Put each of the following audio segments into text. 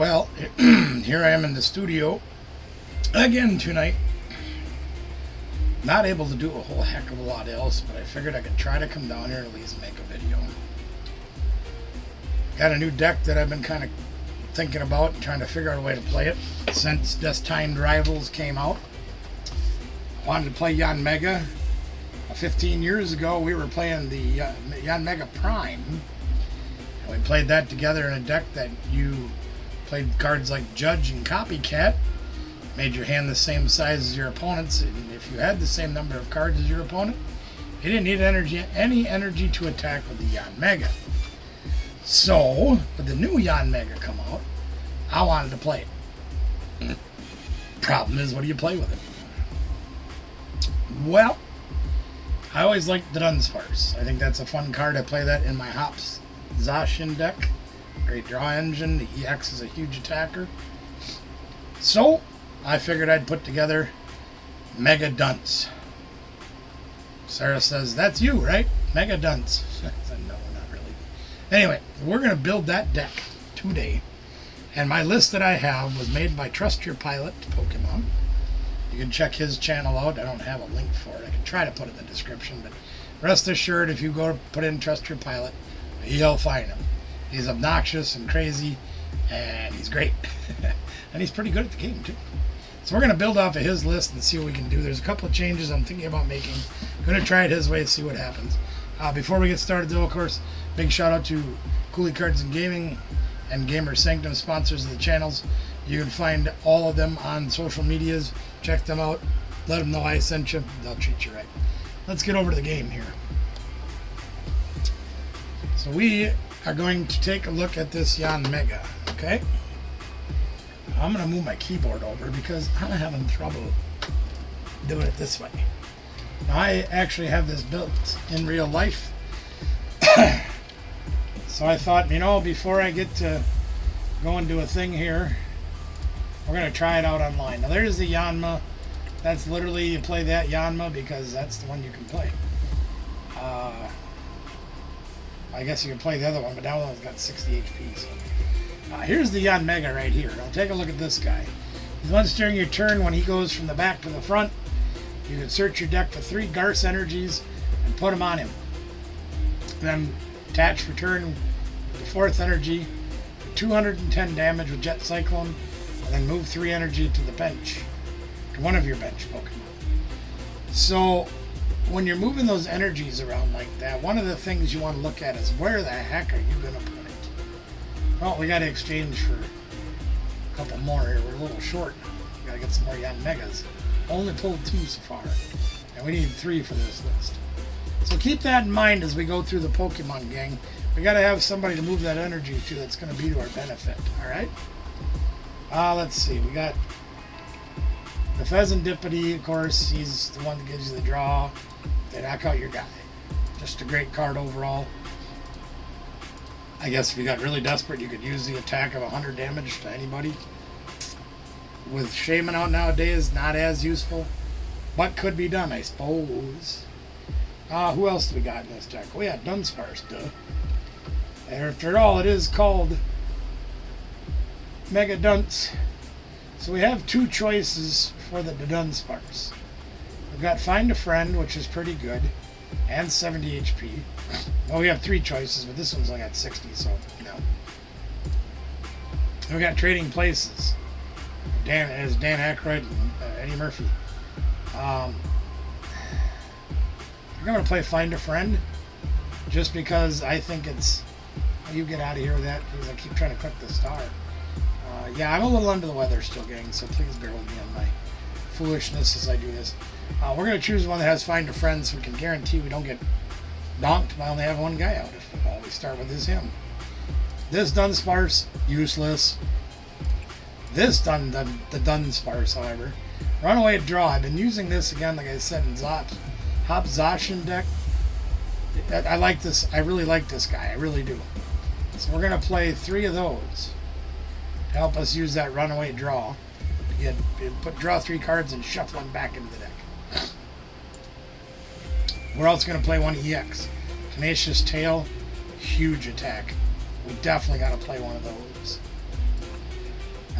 Well, here I am in the studio again tonight. Not able to do a whole heck of a lot else, but I figured I could try to come down here and at least make a video. Got a new deck that I've been kind of thinking about and trying to figure out a way to play it since Destined Rivals came out. I wanted to play Yan Mega. 15 years ago, we were playing the Yan Mega Prime. And we played that together in a deck that you played cards like Judge and Copycat. Made your hand the same size as your opponent's, and if you had the same number of cards as your opponent, you didn't need any energy to attack with the Yan Mega. So, with the new Yan Mega come out, I wanted to play it. Problem is, what do you play with it? Well, I always liked the Dunsparce. I think that's a fun card. I play that in my Hops Zacian deck. Great draw engine. The EX is a huge attacker. So, I figured I'd put together Mega Dunce. Sarah says, that's you, right? Mega Dunce. I said, no, not really. Anyway, we're going to build that deck today. And my list that I have was made by Trust Your Pilot Pokemon. You can check his channel out. I don't have a link for it. I can try to put it in the description, but rest assured, if you go put in Trust Your Pilot, you'll find him. He's obnoxious and crazy, and he's great. And he's pretty good at the game, too. So we're going to build off of his list and see what we can do. There's a couple of changes I'm thinking about making. Going to try it his way and see what happens. Before we get started, though, of course, big shout out to Cooley Cards and Gaming and Gamer Sanctum, sponsors of the channels. You can find all of them on social medias. Check them out. Let them know I sent you. They'll treat you right. Let's get over to the game here. So we are going to take a look at this Yan Mega, okay? I'm going to move my keyboard over because I'm having trouble doing it this way. Now, I actually have this built in real life. So I thought, before I get to go and do a thing here, we're going to try it out online. Now, there's the Yanma. That's literally, you play that Yanma because that's the one you can play. I guess you can play the other one, but that one's got 60 HP. So. Here's the Yan Mega right here. Now take a look at this guy. Once during your turn, when he goes from the back to the front, you can search your deck for 3 Garce energies and put them on him. And then attach for turn with the 4th energy, 210 damage with Jet Cyclone, and then move 3 energy to the bench, to one of your bench Pokemon. So when you're moving those energies around like that, one of the things you want to look at is where the heck are you going to put it? Well, we got to exchange for a couple more here. We're a little short. We got to get some more Yan Megas. Only pulled 2 so far, and we need 3 for this list. So keep that in mind as we go through the Pokemon gang. We got to have somebody to move that energy to that's going to be to our benefit. All right. Let's see. We got the Pheasantipity, of course. He's the one that gives you the draw. They knock out your guy. Just a great card overall. I guess if you got really desperate, you could use the attack of 100 damage to anybody. With Shaman out nowadays, not as useful, but could be done, I suppose. Who else do we got in this deck? We got Dunsparce, duh. After all, it is called Mega Dunce. So we have 2 choices for the Dunsparce. We've got Find a Friend, which is pretty good, and 70 HP. Well, we have 3 choices, but this one's only got 60, so no. And we got Trading Places. Dan Aykroyd and Eddie Murphy. I'm going to play Find a Friend, just because I think it's... You get out of here with that, because I keep trying to click the star. Yeah, I'm a little under the weather still, gang, so please bear with me on my foolishness as I do this. We're going to choose one that has Find a Friend, so we can guarantee we don't get donked by only have one guy out if we start with him. This Dunsparce, useless. This the Dunsparce, however. Runaway Draw. I've been using this again, like I said, in Hops Zacian deck. I like this. I really like this guy. I really do. So we're going to play 3 of those to help us use that Runaway Draw. You draw 3 cards and shuffle them back into the deck. We're also going to play one EX. Tenacious Tail, huge attack. We definitely got to play one of those.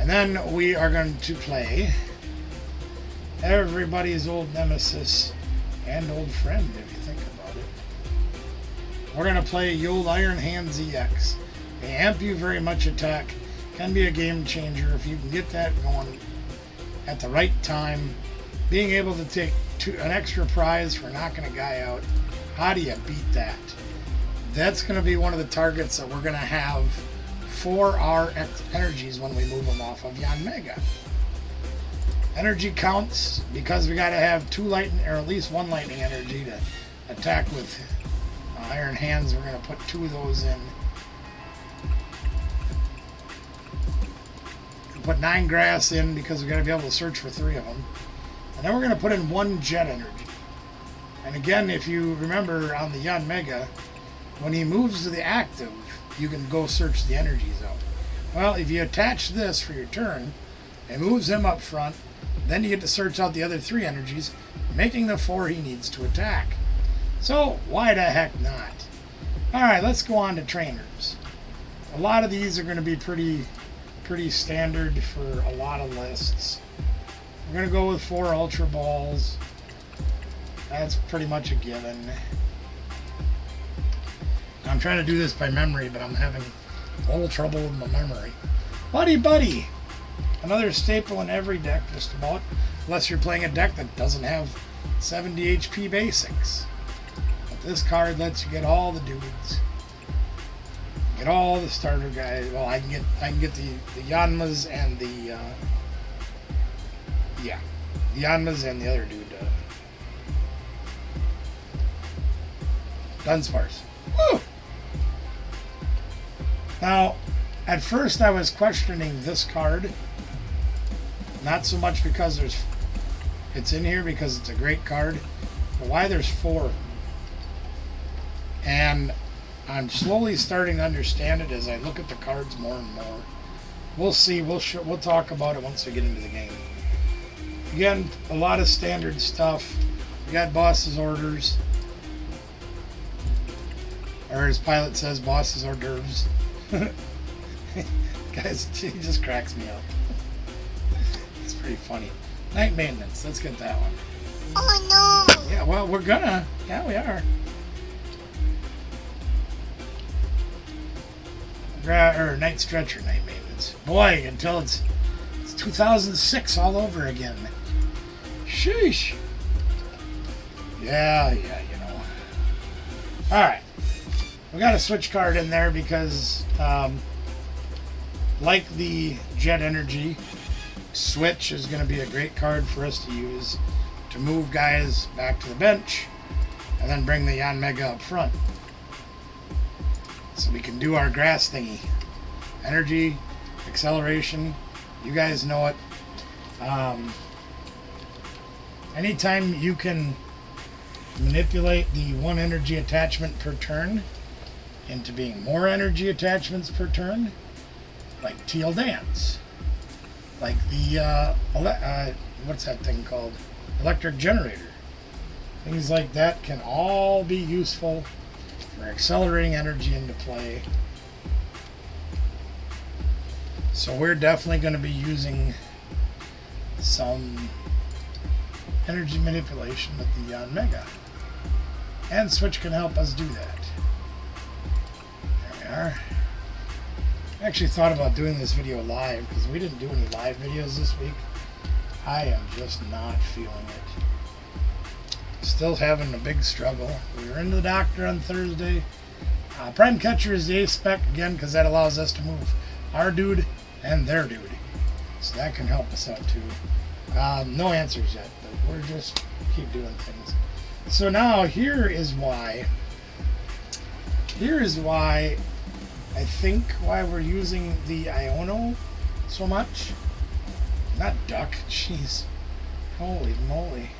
And then we are going to play everybody's old nemesis and old friend, if you think about it. We're going to play the old Iron Hands EX. They amp you very much attack. Can be a game changer if you can get that going at the right time. Being able to take an extra prize for knocking a guy out. How do you beat that? That's going to be one of the targets that we're going to have for our energies when we move them off of Yan Mega. Energy counts because we got to have 2 lightning, or at least 1 lightning energy to attack with Iron Hands. We're going to put 2 of those in. We'll put 9 grass in because we got to be able to search for 3 of them. And then we're going to put in 1 jet energy. And again, if you remember on the Yan Mega, when he moves to the active, you can go search the energies out. Well, if you attach this for your turn, it moves him up front, then you get to search out the other 3 energies, making the 4 he needs to attack. So, why the heck not? Alright, let's go on to trainers. A lot of these are going to be pretty standard for a lot of lists. We're going to go with 4 Ultra Balls. That's pretty much a given. I'm trying to do this by memory, but I'm having a little trouble with my memory. Buddy! Another staple in every deck, just about. Unless you're playing a deck that doesn't have 70 HP basics. But this card lets you get all the dudes. Get all the starter guys. Well, I can get the Yanmas and the Yanmas and the other dude. Dunsparce. Woo! Now, at first I was questioning this card. Not so much because it's in here because it's a great card, but why there's 4 of them. And I'm slowly starting to understand it as I look at the cards more and more. We'll see. We'll talk about it once we get into the game. Again, a lot of standard stuff. We got boss's orders. Or as Pilot says, boss's hors d'oeuvres. Guys, he just cracks me up. It's pretty funny. Night maintenance. Let's get that one. Oh no! Yeah, well, we're gonna. Yeah, we are. Night stretcher, night maintenance. Boy, until it's 2006 all over again. Sheesh. Yeah, you know. Alright. We got a switch card in there because, like the Jet Energy, Switch is going to be a great card for us to use to move guys back to the bench and then bring the Yan Mega up front. So we can do our grass thingy. Energy, acceleration, you guys know it. Anytime you can manipulate the 1 energy attachment per turn into being more energy attachments per turn, like Teal Dance, like the what's that thing called? Electric generator. Things like that can all be useful for accelerating energy into play. So we're definitely going to be using some energy manipulation with the Yan Mega. And Switch can help us do that. There we are. I actually thought about doing this video live because we didn't do any live videos this week. I am just not feeling it. Still having a big struggle. We were into the doctor on Thursday. Prime Catcher is the ace spec again because that allows us to move our dude and their dude. So that can help us out too. No answers yet, but we're just keep doing things. So now here is why I think why we're using the Iono so much. Not Duck, jeez. Holy moly.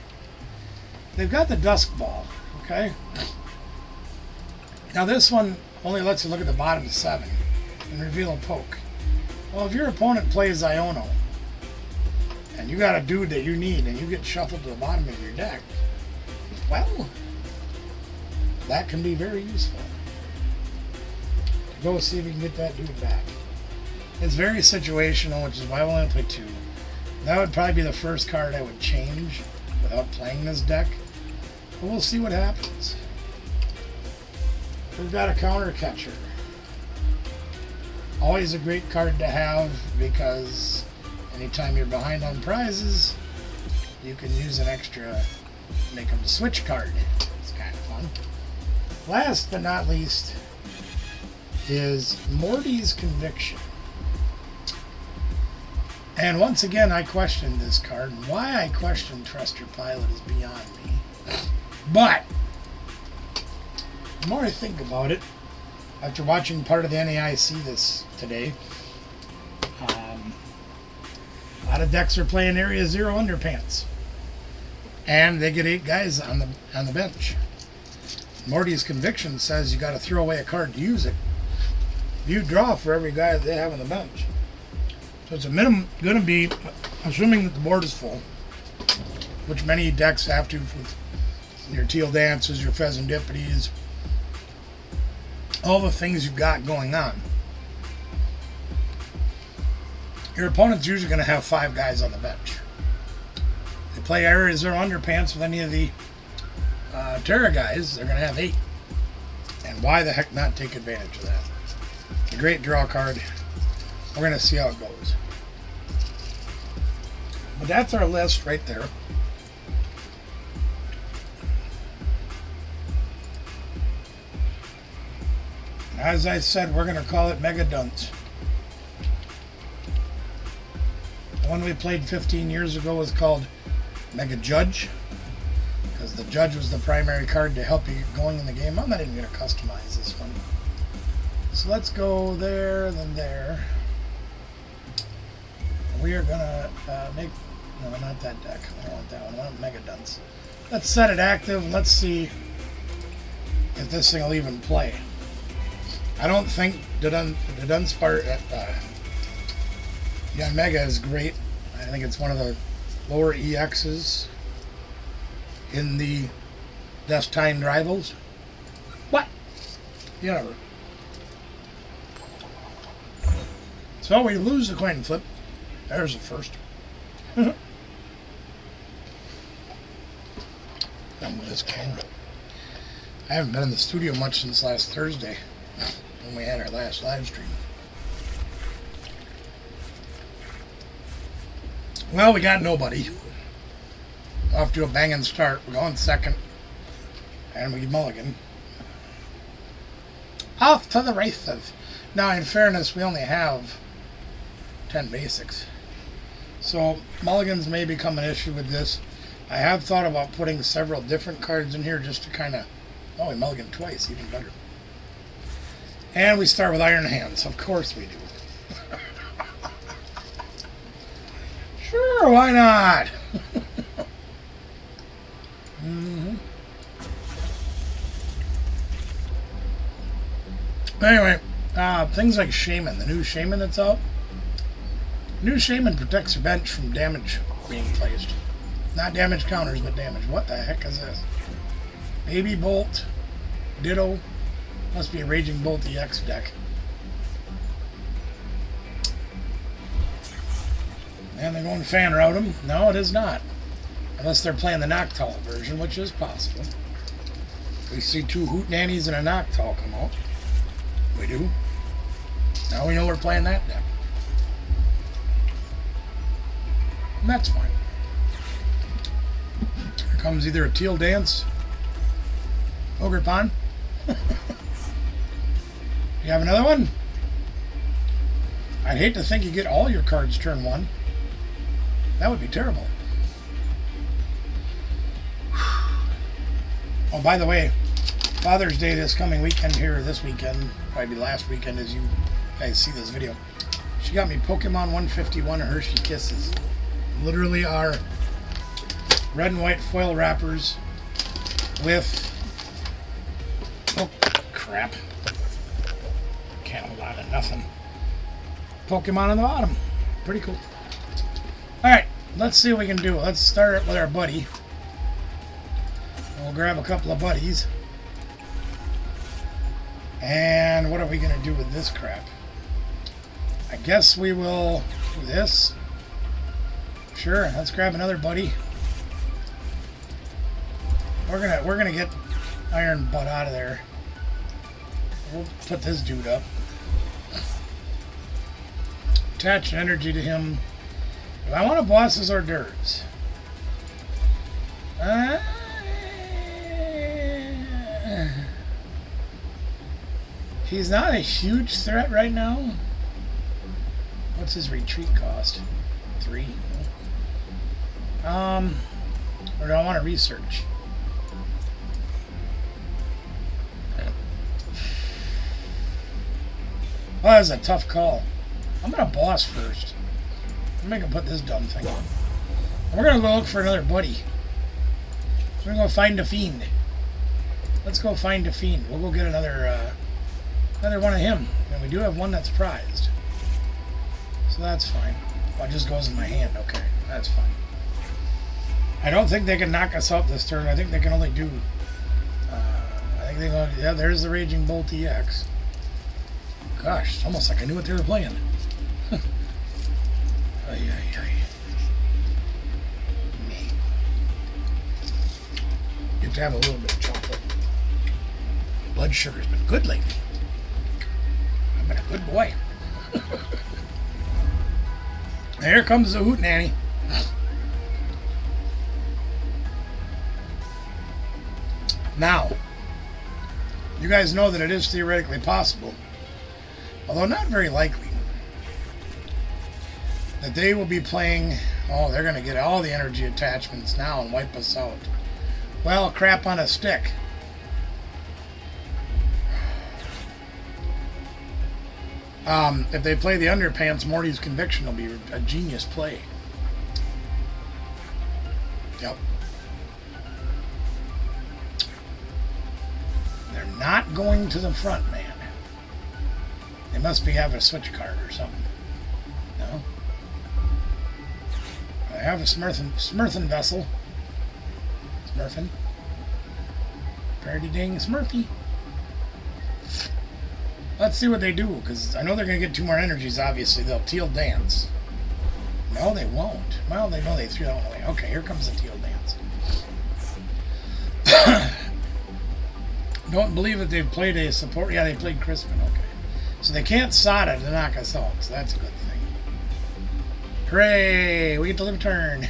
They've got the Dusk Ball, okay? Now this one only lets you look at the bottom 7 and reveal a poke. Well, if your opponent plays Iono, and you got a dude that you need, and you get shuffled to the bottom of your deck, well, that can be very useful. Go see if you can get that dude back. It's very situational, which is why I only play 2. That would probably be the first card I would change without playing this deck. But we'll see what happens. We've got a counter catcher. Always a great card to have because anytime you're behind on prizes, you can use an extra, make them switch card. It's kind of fun. Last but not least is Morty's Conviction. And once again, I questioned this card. And why I questioned Trust Your Pilot is beyond me. But the more I think about it, after watching part of the NAIC this today, a lot of decks are playing Area 0 Underpants. And they get 8 guys on the bench. Morty's Conviction says you got to throw away a card to use it. You draw for every guy that they have on the bench. So it's a minimum going to be, assuming that the board is full, which many decks have to with your Teal Dances, your Pheasandipities, all the things you've got going on. Your opponent's usually going to have 5 guys on the bench. They play Area 0 Underpants with any of the Terra guys, they're going to have 8. And why the heck not take advantage of that? It's a great draw card. We're going to see how it goes. But that's our list right there. As I said, we're going to call it Mega Dunce. The one we played 15 years ago was called Mega Judge, because the Judge was the primary card to help you get going in the game. I'm not even going to customize this one. So let's go there, then there. We are going to make... No, not that deck. I don't want that one. I want Mega Dunce. Let's set it active, and let's see if this thing will even play. I don't think the Dunce part at Mega is great. I think it's one of the lower EXs in the destined rivals. What? You never. So we lose the coin flip. There's the first. With this camera. I haven't been in the studio much since last Thursday when we had our last live stream. Well, we got nobody. Off to a banging start. We're going second. And we mulligan. Off to the races. Now, in fairness, we only have 10 basics. So, mulligans may become an issue with this. I have thought about putting several different cards in here just to kind of... Oh, we mulligan twice, even better. And we start with Iron Hands. Of course we do. Sure, why not? Anyway, things like Shaman. The new Shaman that's out. New Shaman protects your bench from damage being placed. Not damage counters, but damage. What the heck is this? Baby Bolt. Ditto. Must be a Raging Bolt EX deck. And they're going to fan route them. No, it is not. Unless they're playing the Noctowl version, which is possible. We see 2 Hootenannies and a Noctowl come out. We do. Now we know we're playing that deck. And that's fine. Here comes either a Teal Dance, Ogre Pond. You have another one? I'd hate to think you get all your cards turn 1. That would be terrible. Oh, by the way, Father's Day this coming weekend here, this weekend, probably last weekend as you guys see this video. She got me Pokemon 151 Hershey Kisses. Literally are red and white foil wrappers with... Oh, crap. Can't hold on to nothing. Pokemon on the bottom. Pretty cool. Alright, let's see what we can do. Let's start with our buddy. We'll grab a couple of buddies. And what are we going to do with this crap? I guess we will do this. Sure, let's grab another buddy. We're gonna get Iron Butt out of there. We'll put this dude up. Attach energy to him. Do I want to boss his hors d'oeuvres? He's not a huge threat right now. What's his retreat cost? 3. Or do I want to research? Oh, that's a tough call. I'm gonna boss first. I'm gonna put this dumb thing on. And we're gonna go look for another buddy. We're gonna go find a fiend. Let's go find a fiend. We'll go get another one of him. And we do have one that's prized. So that's fine. Oh, it just goes in my hand. Okay, that's fine. I don't think they can knock us out this turn. I think they can only do... I think they can only... Yeah, there's the Raging Bolt EX. Gosh, it's almost like I knew what they were playing. Ay, ay, ay. You have to have a little bit of chocolate. Blood sugar's been good lately. I've been a good boy. Here comes the hootenanny. Now, you guys know that it is theoretically possible, although not very likely, that they will be playing... Oh, they're going to get all the energy attachments now and wipe us out. Well, crap on a stick. If they play the Underpants, Morty's Conviction will be a genius play. Yep. They're not going to the front, man. They must be having a switch card or something. No? I have a Smurfin vessel. Smurfin. Pretty dang Smurfy. Let's see what they do, because I know they're going to get 2 more energies, obviously. They'll Teal Dance. No, they won't. Well, they know they threw that one away. Okay, here comes the Teal Dance. Don't believe that they've played a support... Yeah, they played Crispin, okay. So they can't Sada to knock us out, so that's a good thing. Hooray! We get to live turn.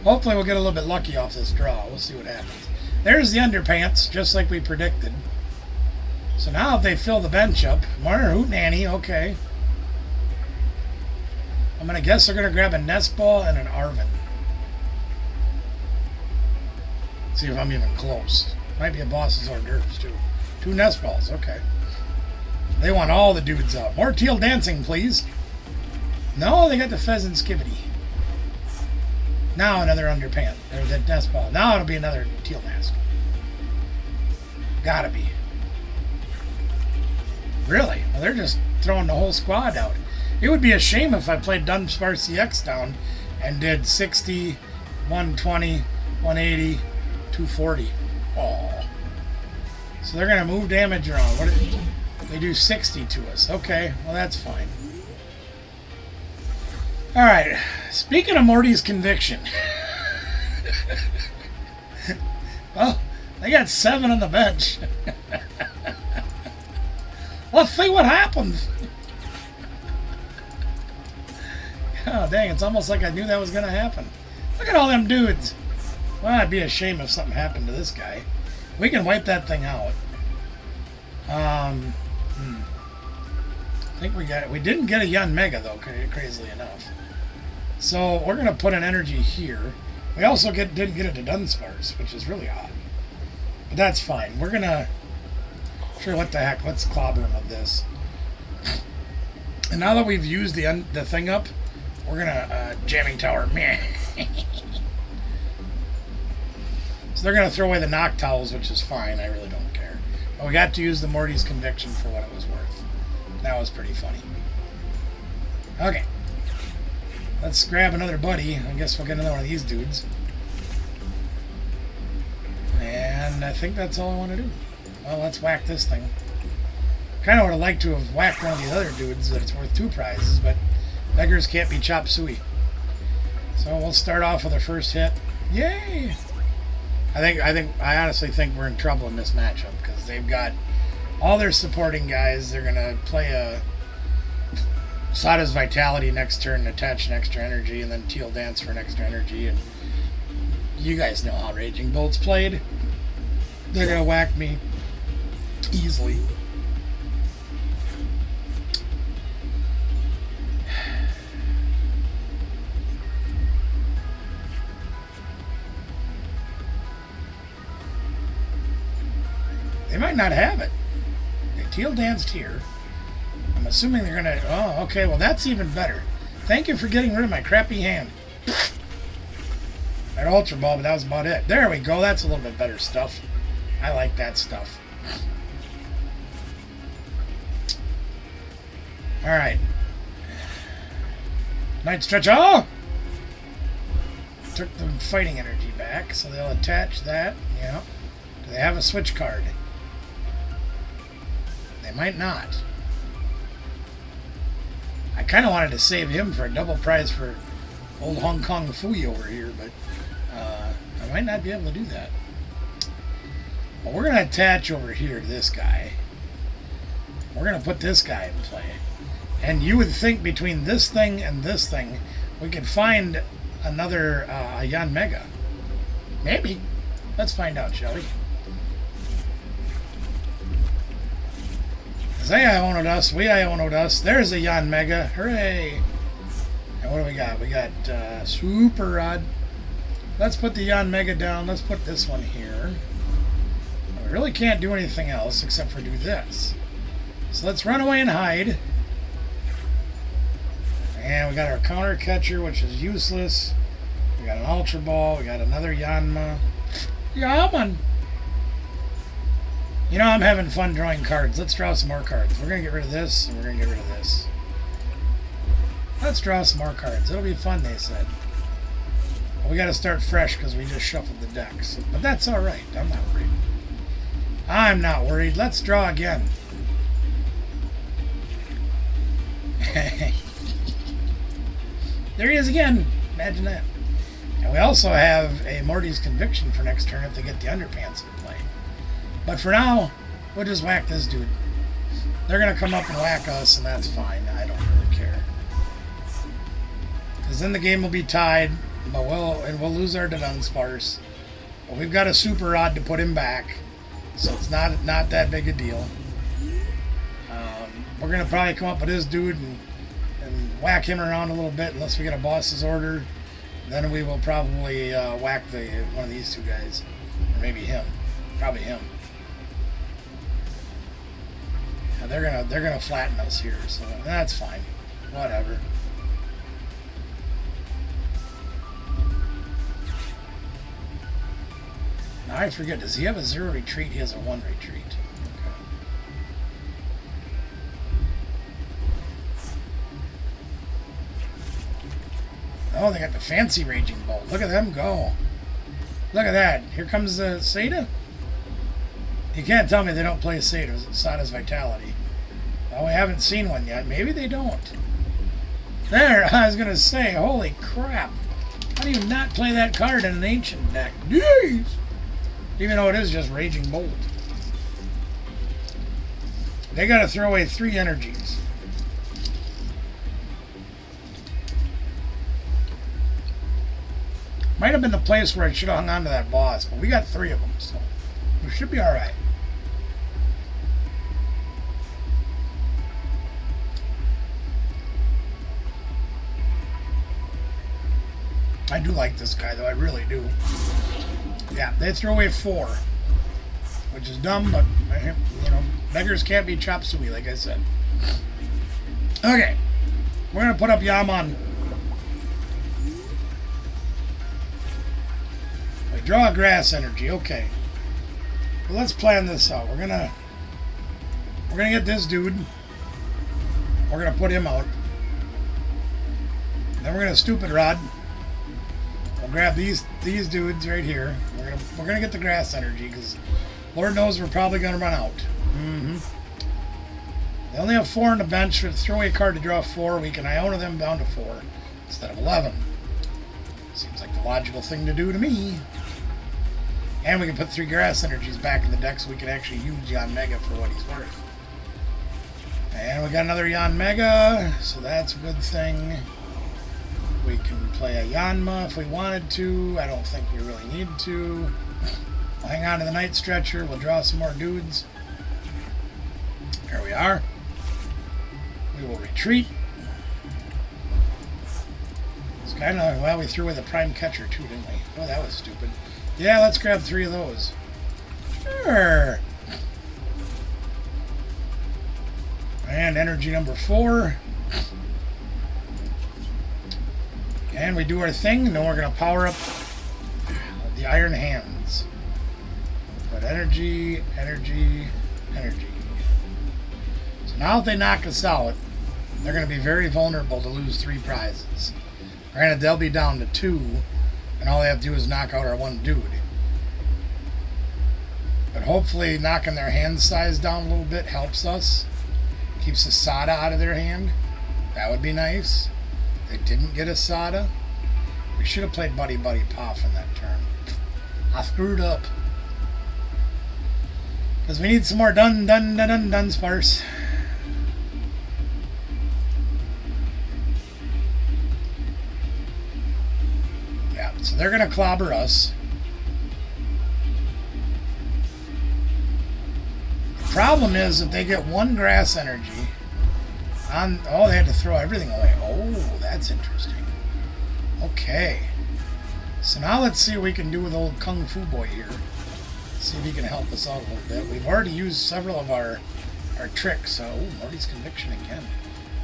Hopefully we'll get a little bit lucky off this draw. We'll see what happens. There's the Underpants, just like we predicted. So now if they fill the bench up, Marner Hootenanny, okay. I'm going to guess they're going to grab a Nest Ball and an Arvin. See if I'm even close. Might be a Boss's hors d'oeuvres too. 2 Nest Balls, okay. They want all the dudes out. More Teal Dancing, please. No, they got the Pheasant Skivity. Now another Underpant. There's that Nest Ball. Now it'll be another Teal Mask. Gotta be. Really? Well, they're just throwing the whole squad out. It would be a shame if I played Dunsparce CX down and did 60, 120, 180, 240. Oh. So they're going to move damage around. They do 60 to us. Okay, well that's fine. Alright, speaking of Morty's Conviction. Well, they got 7 on the bench. Let's see what happens. Oh, dang, it's almost like I knew that was going to happen. Look at all them dudes. Well, it'd be a shame if something happened to this guy. We can wipe that thing out. I think we didn't get a Young Mega, though, crazily enough. So we're going to put an energy here. We also didn't get it to Dunsparce, which is really odd. But that's fine. We're going to... Sure, what the heck, let's clobber him with this. And now that we've used the thing up, we're gonna Jamming Tower. Meh. So they're gonna throw away the Knock Towels, which is fine. I really don't care. But we got to use the Morty's Conviction for what it was worth. That was pretty funny. Okay, let's grab another buddy. I guess we'll get another one of these dudes. And I think that's all I want to do. Well, let's whack this thing. Kind of would have liked to have whacked one of the other dudes that it's worth 2 prizes, but beggars can't be chop suey. So we'll start off with our first hit. Yay! I honestly think we're in trouble in this matchup because they've got all their supporting guys. They're gonna play a Sada's Vitality next turn, attach an extra energy, and then Teal Dance for an extra energy. And you guys know how Raging Bolt's played. They're gonna whack me easily. They might not have it. They Teal Danced here. I'm assuming they're gonna... Oh, okay. Well, that's even better. Thank you for getting rid of my crappy hand. That Ultra Ball, but that was about it. There we go. That's a little bit better stuff. I like that stuff. Alright. Night Stretch. Oh! Took the fighting energy back, so they'll attach that. Yeah. Do they have a switch card? They might not. I kind of wanted to save him for a double prize for old Hong Kong Fooey over here, but I might not be able to do that. Well, we're going to attach over here to this guy. We're going to put this guy in play. And you would think between this thing and this thing, we could find another Yan Mega. Maybe. Let's find out, shall we? They Ionoed us. We Ionoed us. There's a Yan Mega. Hooray! And what do we got? We got Super Rod. Let's put the Yan Mega down. Let's put this one here. We really can't do anything else except for do this. So let's run away and hide. And we got our counter catcher, which is useless. We got an Ultra Ball. We got another Yanma. Yaman! You know, I'm having fun drawing cards. Let's draw some more cards. We're going to get rid of this, and we're going to get rid of this. Let's draw some more cards. It'll be fun, they said. Well, we got to start fresh because we just shuffled the decks. But that's all right. I'm not worried. I'm not worried. Let's draw again. There he is again. Imagine that. And we also have a Morty's Conviction for next turn if they get the Underpants in play. But for now, we'll just whack this dude. They're going to come up and whack us, and that's fine. I don't really care. Because then the game will be tied, but we'll lose our Dunsparce. But we've got a Super Rod to put him back, so it's not that big a deal. We're going to probably come up with this dude and whack him around a little bit unless we get a boss's order. Then we will probably whack one of these two guys. Or maybe him. Probably him. They're gonna flatten us here, so that's fine. Whatever. Now I forget, does he have a 0 retreat? He has a 1 retreat. Okay. Oh, they got the fancy Raging Bolt. Look at them go. Look at that. Here comes the Sada. You can't tell me they don't play Sada's Vitality. Oh, we haven't seen one yet. Maybe they don't. There, I was going to say, holy crap. How do you not play that card in an ancient deck? Jeez! Even though it is just Raging Bolt. They got to throw away 3 energies. Might have been the place where I should have hung on to that boss, but we got 3 of them, so we should be alright. I do like this guy, though. I really do. Yeah, they throw away 4, which is dumb, but, you know, beggars can't be chop suey, like I said. Okay, we're going to put up Yaman. We draw a grass energy, okay. Well, let's plan this out. We're gonna get this dude. We're gonna put him out. Then we're gonna Stupid Rod. We'll grab these dudes right here. We're gonna get the grass energy because Lord knows we're probably gonna run out. They only have 4 on the bench. For the throwaway card to draw 4, we can Iona them down to 4 instead of 11. Seems like the logical thing to do to me. And we can put 3 grass energies back in the deck so we can actually use Yanmega for what he's worth. And we got another Yanmega, so that's a good thing. We can play a Yanma if we wanted to. I don't think we really need to. We'll hang on to the Night Stretcher. We'll draw some more dudes. There we are. We will retreat. It's kind of, well, we threw away the Prime Catcher too, didn't we? Oh, that was stupid. Yeah, let's grab 3 of those. Sure. And energy number 4. And we do our thing, and then we're going to power up the Iron Hands. But energy, energy, energy. So now if they knock us out, they're going to be very vulnerable to lose 3 prizes. Granted, they'll be down to 2, and all they have to do is knock out our 1 dude. But hopefully knocking their hand size down a little bit helps us. Keeps the Sada out of their hand. That would be nice. They didn't get a Sada. We should have played Buddy Buddy Poff in that turn. I screwed up. Because we need some more Dunsparce. Yeah, so they're going to clobber us. The problem is if they get 1 grass energy on, oh, they had to throw everything away. Oh, that's interesting. Okay. So now let's see what we can do with old Kung Fu Boy here. See if he can help us out a little bit. We've already used several of our tricks. So, ooh, Morty's Conviction again.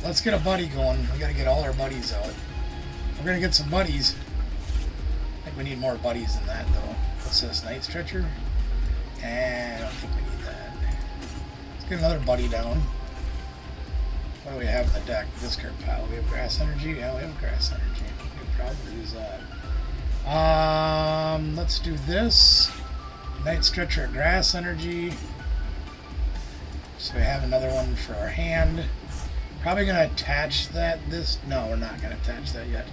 Let's get a buddy going. We got to get all our buddies out. We're going to get some buddies. I think we need more buddies than that, though. What's this? Night Stretcher? And I don't think we need that. Let's get another buddy down. What do we have in the deck? Discard pile. We have grass energy? Yeah, we have grass energy. We could probably use that. Let's do this. Night Stretcher, grass energy. So we have another one for our hand. Probably going to attach that. No, we're not going to attach that yet.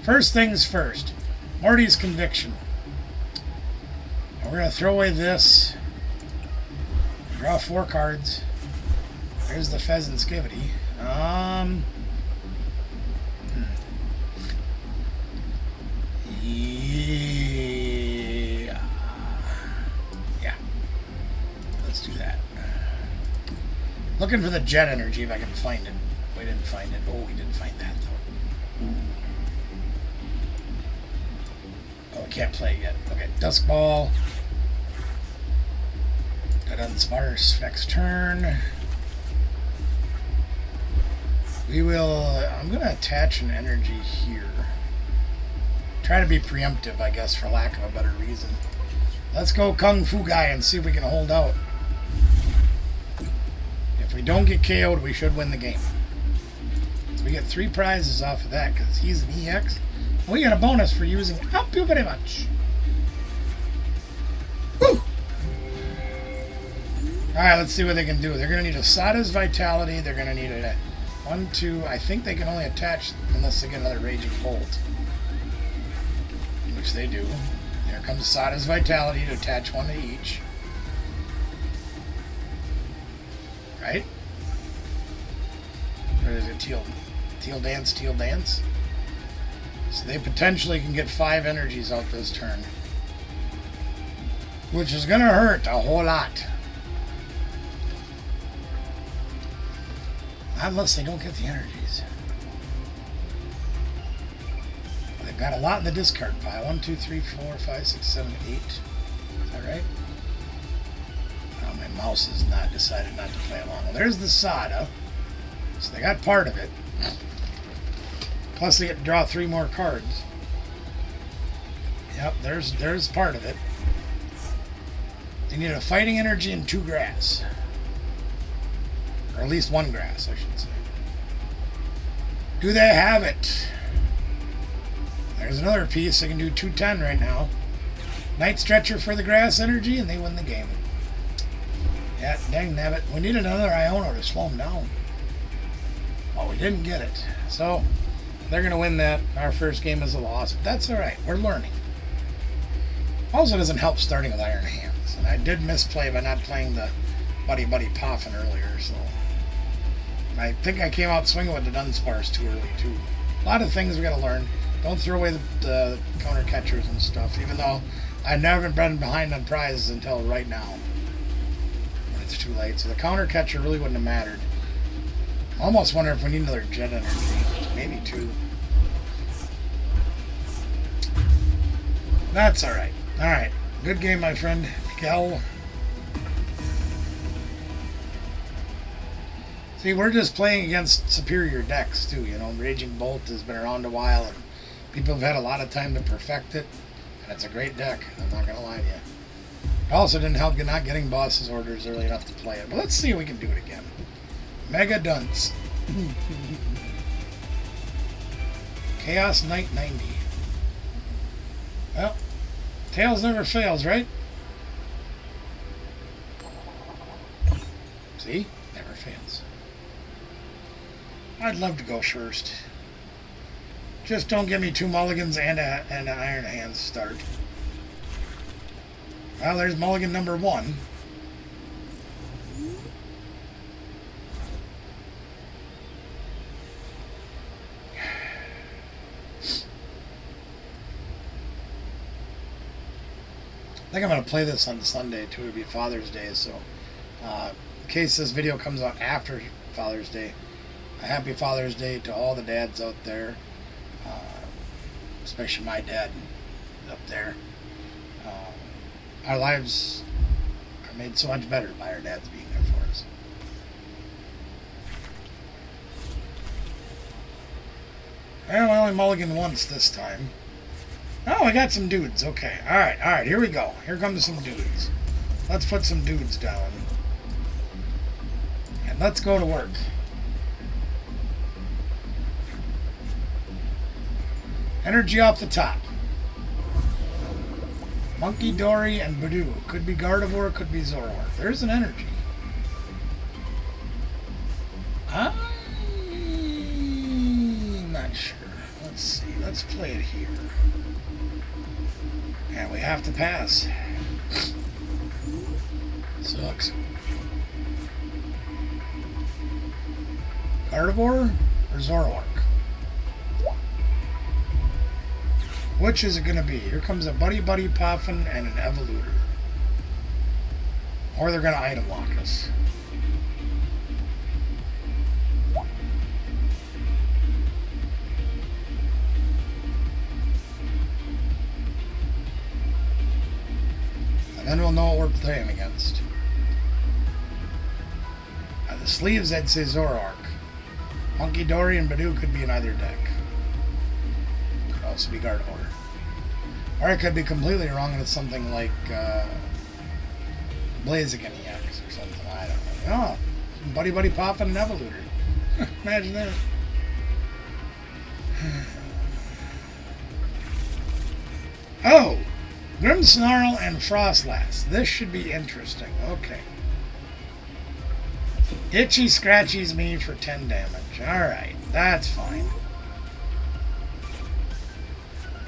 First things first. Morty's Conviction. And we're going to throw away this. Draw 4 cards. There's the Pheasant Skivity. Yeah. Let's do that. Looking for the jet energy if I can find it. We didn't find it. Oh, we didn't find that though. Ooh. Oh, we can't play it yet. Okay, Dusk Ball. Mega Dunce next turn. We will, I'm going to attach an energy here. Try to be preemptive, I guess, for lack of a better reason. Let's go Kung Fu Guy and see if we can hold out. If we don't get KO'd, we should win the game. So we get 3 prizes off of that because he's an EX. And we get a bonus for using Thank you very much. Woo! Alright, let's see what they can do. They're going to need a Sada's Vitality. They're going to need a 1, 2. I think they can only attach unless they get another Raging Bolt. Which they do. Here comes Sada's Vitality to attach 1 to each. Right? Or is it Teal Dance, Teal Dance? So they potentially can get 5 energies out this turn. Which is going to hurt a whole lot. Unless they don't get the energies. They've got a lot in the discard pile. 1, 2, 3, 4, 5, 6, 7, 8. Is that right? Oh, my mouse has not decided not to play along. Well, there's the Sada. So they got part of it. Plus they get to draw 3 more cards. Yep, there's part of it. They need a fighting energy and 2 grass. Or at least 1 grass, I should say. Do they have it? There's another piece. They can do 210 right now. Night Stretcher for the grass energy, and they win the game. Yeah, dang nabbit. We need another Iona to slow them down. Oh, we didn't get it. So they're going to win that. Our first game is a loss. But that's all right. We're learning. Also doesn't help starting with iron hands. And I did misplay by not playing the Buddy Buddy Poffin earlier. So I think I came out swinging with the Dunsparce too early, too. A lot of things we got to learn. Don't throw away the counter catchers and stuff, even though I've never been behind on prizes until right now. When it's too late. So the counter catcher really wouldn't have mattered. I almost wonder if we need another jet energy. Maybe two. That's alright. Alright. Good game, my friend. Miguel. See, we're just playing against superior decks, too. You know, Raging Bolt has been around a while, and people have had a lot of time to perfect it. And it's a great deck. I'm not going to lie to you. It also didn't help you not getting boss's orders early enough to play it. But let's see if we can do it again. Mega Dunce. Chaos Knight 90. Well, Tails never fails, right? See? Never fails. I'd love to go first. Just don't give me 2 mulligans and an Iron Hands start. Well, there's mulligan number 1. I think I'm going to play this on Sunday, too. It'll be Father's Day, so in case this video comes out after Father's Day, a happy Father's Day to all the dads out there, especially my dad up there. Our lives are made so much better by our dads being there for us. Well, I only mulligan once this time. Oh, I got some dudes. Okay. Alright, here we go. Here comes some dudes. Let's put some dudes down. And let's go to work. Energy off the top. Monkey, Dory, and Badoo. Could be Gardevoir, could be Zoroark. There's an energy. I'm not sure. Let's see. Let's play it here. And we have to pass. Sucks. Gardevoir or Zoroark? Which is it going to be? Here comes a Buddy Buddy Poffin and an Evolutor. Or they're going to item lock us. And then we'll know what we're playing against. Now the sleeves, I'd say Zoroark. Monkey, Dory, and Badoo could be in either deck. Could also be Gardevoir. Or I could be completely wrong and it's something like Blaziken EX or something. I don't know. Oh, Buddy Buddy Poffin and Evolutor. Imagine that. Oh! Grimmsnarl and Frostlass. This should be interesting. Okay. Itchy scratchies me for 10 damage. Alright, that's fine.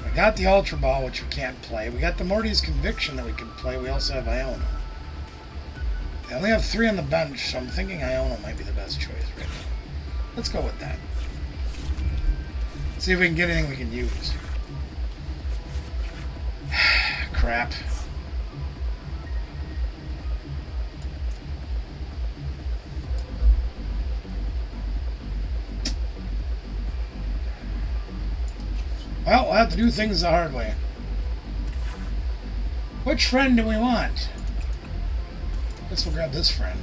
We got the Ultra Ball, which we can't play. We got the Morty's Conviction that we can play. We also have Iono. I only have 3 on the bench, so I'm thinking Iono might be the best choice right now. Let's go with that. See if we can get anything we can use. Crap. Well, we'll have to do things the hard way. Which friend do we want? Guess we'll grab this friend.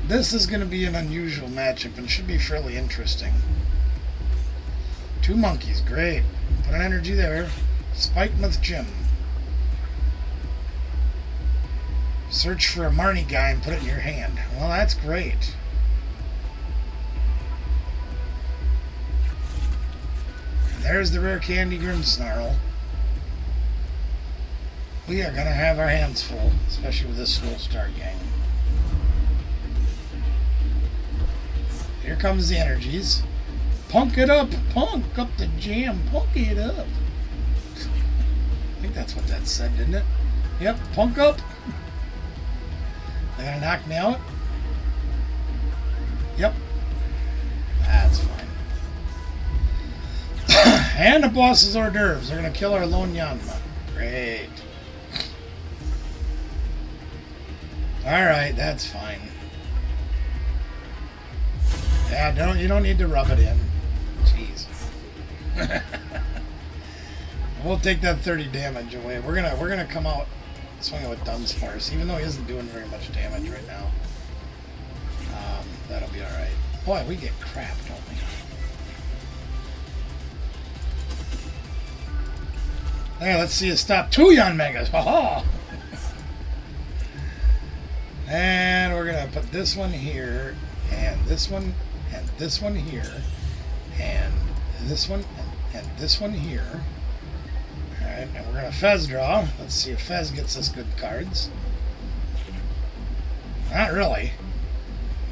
This is going to be an unusual matchup and should be fairly interesting. 2 monkeys, great. Put an energy there. Spikemuth Gym. Search for a Marnie guy and put it in your hand. Well, that's great. And there's the rare candy Grimmsnarl. We are gonna have our hands full, especially with this slow start, gang. Here comes the energies. Punk it up! Punk up the jam! Punk it up! I think that's what that said, didn't it? Yep, punk up! They're gonna knock me out? Yep. That's fine. And the boss's hors d'oeuvres. They're gonna kill our lone Yanma. Great. Alright, that's fine. Yeah, you don't need to rub it in. Jeez. We'll take that 30 damage away. We're gonna come out swinging with Dunce first, even though he isn't doing very much damage right now. That'll be alright. Boy, we get crap, don't we? Hey, let's see us stop 2 Yanmegas. Ha-ha! And we're gonna put this one here, and this one, and this one here, and this one, and this one here. Alright, and we're gonna Fez draw. Let's see if Fez gets us good cards. Not really.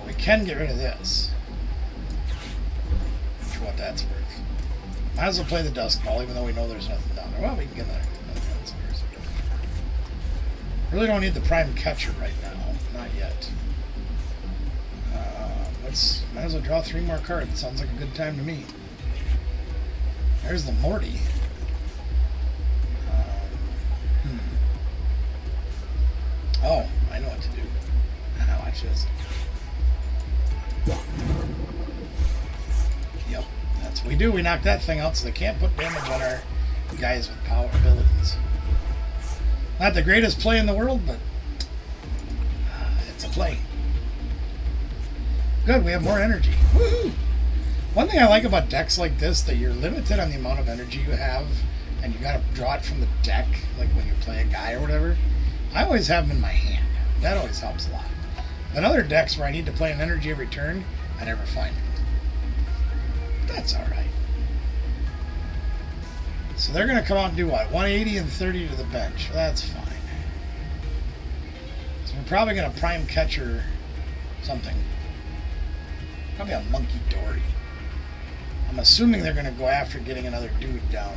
We can get rid of this. For what that's worth. Might as well play the Dusk Ball, even though we know there's nothing down there. Well, we can get another Dunce. Really don't need the Prime Catcher right now. Not yet. Might as well draw 3 more cards. Sounds like a good time to me. There's the Morty. Oh, I know what to do. Watch this. Yep, that's what we do. We knock that thing out so they can't put damage on our guys with power abilities. Not the greatest play in the world, but it's a play. Good, we have more energy. Woohoo! One thing I like about decks like this, that you're limited on the amount of energy you have, and you gotta draw it from the deck, like when you play a guy or whatever. I always have them in my hand. That always helps a lot. But other decks where I need to play an energy every turn, I never find it. That's alright. So they're going to come out and do what? 180 and 30 to the bench. That's fine. So we're probably going to Prime Catcher something. Probably a Monkey Dory. I'm assuming they're going to go after getting another dude down.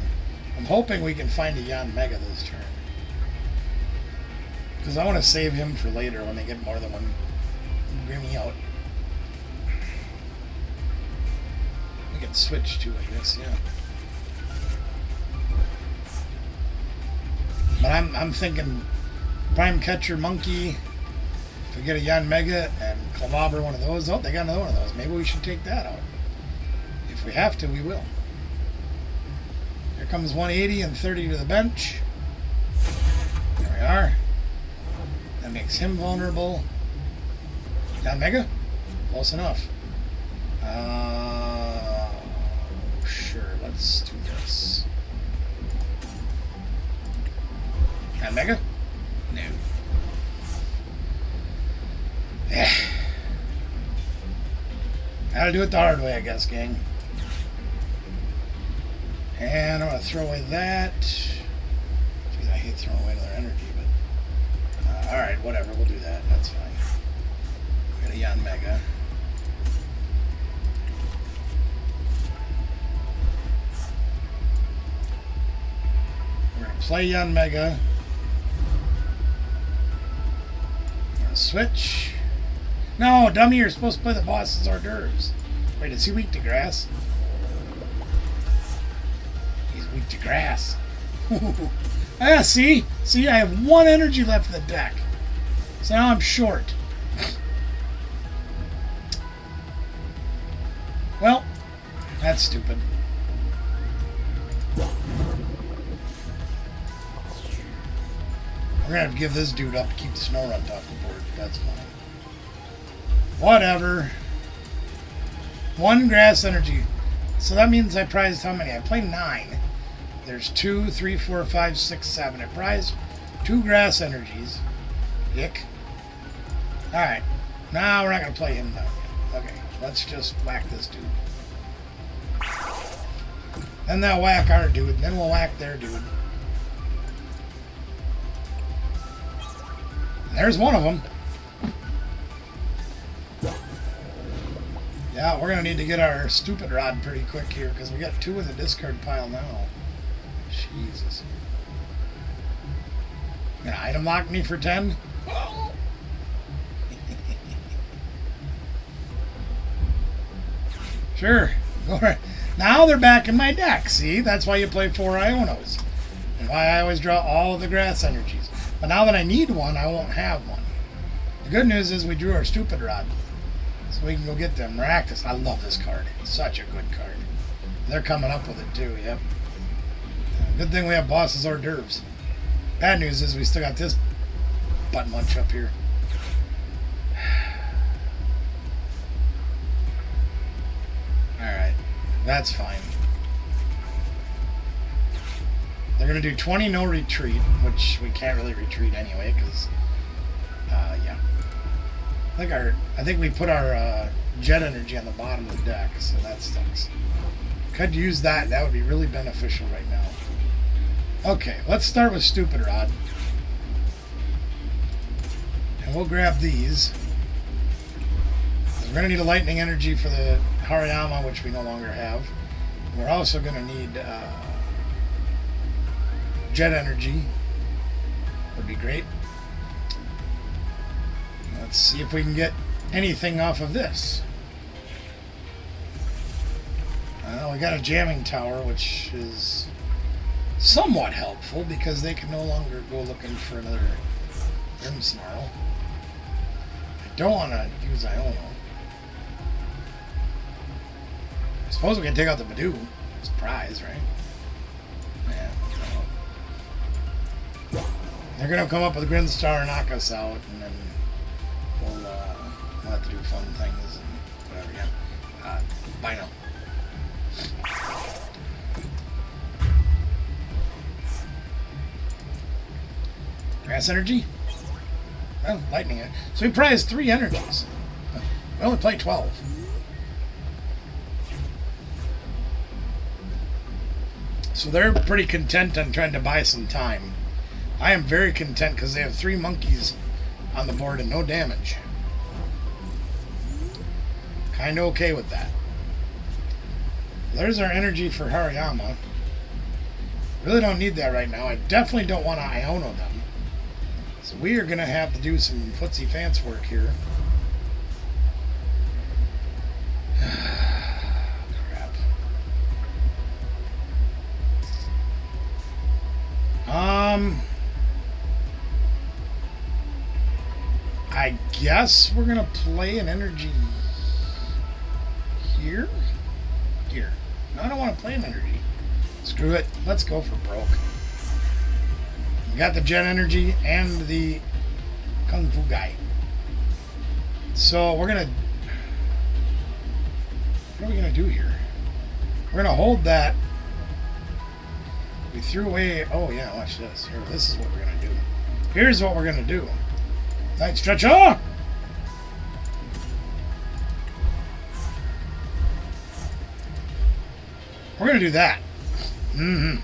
I'm hoping we can find a Yanmega this turn. Because I want to save him for later when they get more than one Grimmy out. We can switch to, I guess, yeah. But I'm thinking Prime Catcher Monkey. If we get a Yanmega and Clobber one of those. Oh, they got another one of those. Maybe we should take that out. If we have to, we will. Here comes 180 and 30 to the bench. There we are. That makes him vulnerable. Yanmega? Close enough. Sure, let's do this. Yanmega? No. Yeah. Gotta do it the hard way, I guess, gang. And I'm gonna throw away that. Jeez, I hate throwing away another energy, but alright, whatever, we'll do that. That's fine. We got a Yanmega. We're gonna play Yanmega. We're gonna switch. No, dummy, you're supposed to play the boss's hors d'oeuvres. Wait, is he weak to grass? He's weak to grass. Ah, see? See, I have 1 energy left in the deck. So now I'm short. Well, that's stupid. We're gonna have to give this dude up to keep the snow runt off the board. That's fine. Whatever. 1 grass energy. So that means I prized how many? I played 9. There's 2, 3, 4, 5, 6, 7. I prized 2 grass energies. Ick. Alright. Now we're not going to play him down yet. Okay. Let's just whack this dude. Then they'll whack our dude. Then we'll whack their dude. There's one of them. Yeah, we're going to need to get our stupid rod pretty quick here because we got 2 in the discard pile now. Jesus. Gonna item lock me for 10? Sure. Go right. Now they're back in my deck. See? That's why you play 4 Ionos. And why I always draw all of the grass energies. But now that I need one, I won't have one. The good news is we drew our stupid rod. So we can go get them. Miraculous. I love this card. It's such a good card. They're coming up with it too, yep. Good thing we have Boss's hors d'oeuvres. Bad news is we still got this butt munch up here. Alright. That's fine. They're going to do 20 no retreat, which we can't really retreat anyway, because, yeah. I think we put our jet energy on the bottom of the deck, so that sucks. Could use that. That would be really beneficial right now. Okay, let's start with Stupid Rod. And we'll grab these. We're going to need a lightning energy for the Hariyama, which we no longer have. We're also going to need jet energy. Would be great. Let's see if we can get anything off of this. We got a jamming tower, which is somewhat helpful because they can no longer go looking for another Grim Snarl. I don't want to use Iono. I suppose we can take out the Badoo. It's a prize, right? Yeah. They're going to come up with a Grim Star and knock us out, and then we'll have to do fun things and whatever. Yeah. Bye now. Grass energy? Well, lightning. So we prize 3 energies. We only play 12. So they're pretty content on trying to buy some time. I am very content because they have 3 monkeys on the board and no damage. Kinda okay with that. There's our energy for Hariyama. Really don't need that right now. I definitely don't want to Iono them. So we are going to have to do some footsie fancy work here. Crap. I guess we're going to play an energy here? Here. No, I don't want to play an energy. Screw it. Let's go for broke. We got the jet energy and the Kung Fu guy. So we're going to... What are we going to do here? We're going to hold that. We threw away... Oh, yeah, watch this. Here, this is what we're going to do. Here's what we're going to do. Night stretcher! We're going to do that. Mm-hmm.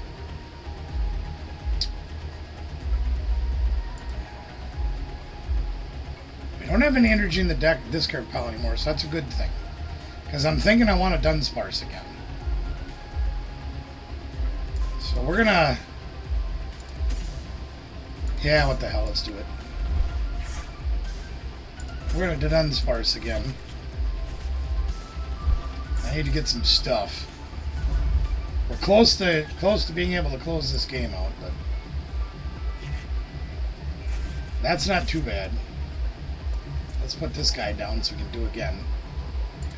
We don't have any energy in the deck discard pile anymore, so that's a good thing. Because I'm thinking I want a Dunsparce again. So we're going to... Yeah, what the hell, let's do it. We're going to Dunsparce again. I need to get some stuff. We're close to being able to close this game out, but that's not too bad. Let's put this guy down so we can do again.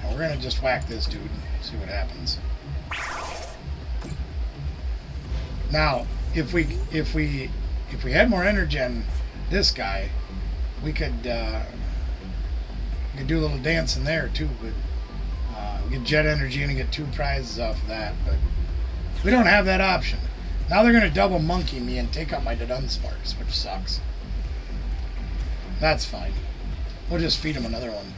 And we're gonna just whack this dude and see what happens. Now, if we had more energy on this guy, we could do a little dance in there too. But we get jet energy and get 2 prizes off of that, but we don't have that option. Now they're going to double monkey me and take out my Dunsparce, which sucks. That's fine. We'll just feed him another one.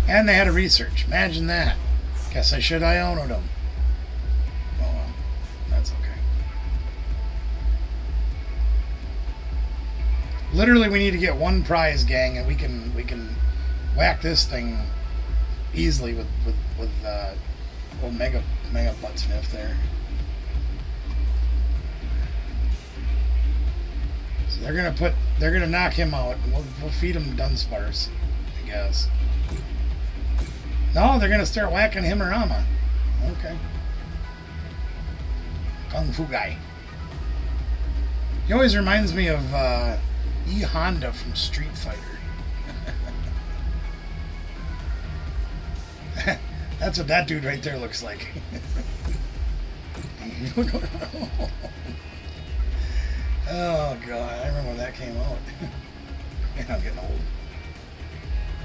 And they had a research. Imagine that. Guess I should Iono them. Oh well. That's okay. Literally, we need to get one prize, gang, and we can whack this thing easily with old Mega Butt Sniff there. So they're gonna knock him out, and we'll feed him Dunsparce, I guess. No, they're gonna start whacking him or Ama. Okay. Kung Fu guy. He always reminds me of E Honda from Street Fighter. That's what that dude right there looks like. Oh god, I remember when that came out. Man, I'm getting old.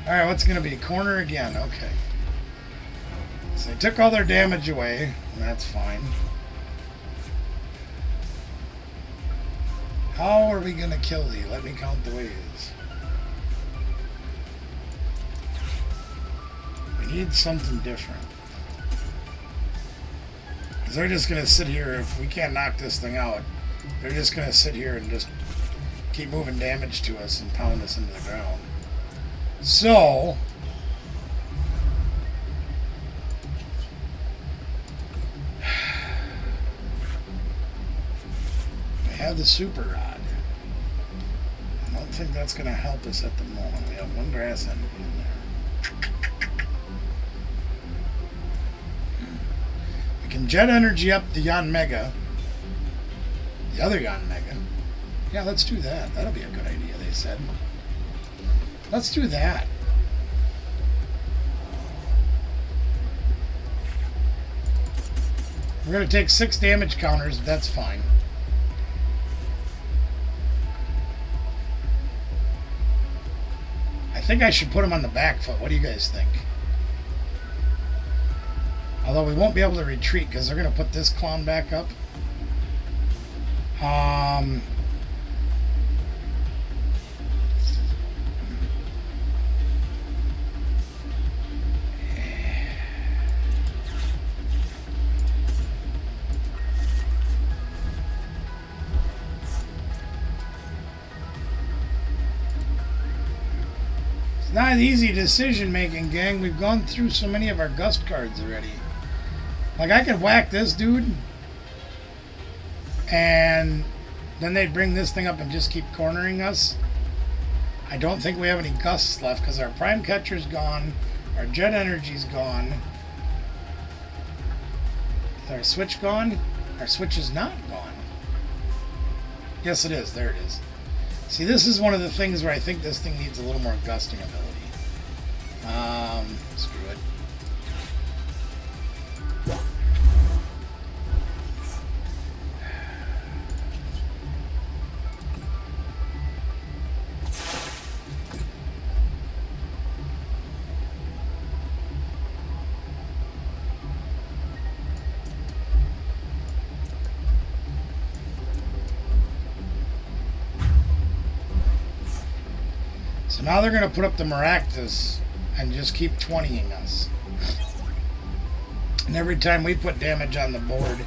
Alright, what's gonna be? Corner again, okay. So they took all their damage away, and that's fine. How are we gonna kill thee? Let me count the ways. We need something different. Because they're just gonna sit here, if we can't knock this thing out, they're just gonna sit here and just keep moving damage to us and pound us into the ground. So we have the super rod. I don't think that's gonna help us at the moment. We have one grass end in there. We can jet energy up the Yon Mega. The other Yon Mega. Yeah, let's do that. That'll be a good idea, they said. Let's do that. We're going to take 6 damage counters, but that's fine. I think I should put him on the back foot. What do you guys think? Although we won't be able to retreat because they're going to put this clown back up. It's not an easy decision making, gang. We've gone through so many of our gust cards already. Like, I could whack this dude, and then they'd bring this thing up and just keep cornering us. I don't think we have any gusts left because our prime catcher's gone, our jet energy's gone. Is our switch gone? Our switch is not gone. Yes, it is. There it is. See, this is one of the things where I think this thing needs a little more gusting ability. Screw it. So now they're going to put up the Maractus and just keep 20ing us. And every time we put damage on the board,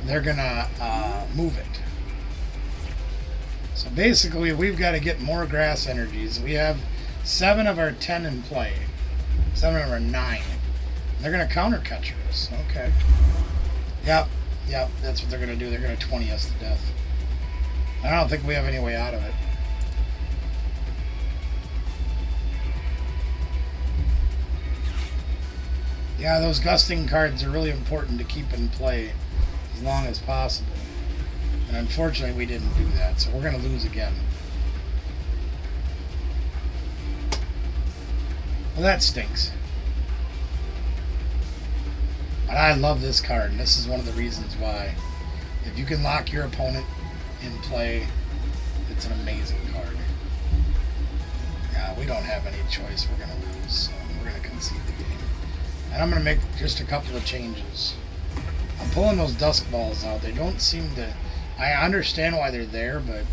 they're going to move it. So basically, we've got to get more grass energies. We have 7 of our 10 in play. 7 of our 9. They're going to counter catcher us. Okay. Yep, that's what they're going to do. They're going to 20 us to death. I don't think we have any way out of it. Yeah, those gusting cards are really important to keep in play as long as possible. And unfortunately, we didn't do that, so we're going to lose again. Well, that stinks. But I love this card, and this is one of the reasons why. If you can lock your opponent in play, it's an amazing card. Yeah, we don't have any choice. We're going to lose, so we're going to concede the game. And I'm going to make just a couple of changes. I'm pulling those dusk balls out. They don't seem to... I understand why they're there, but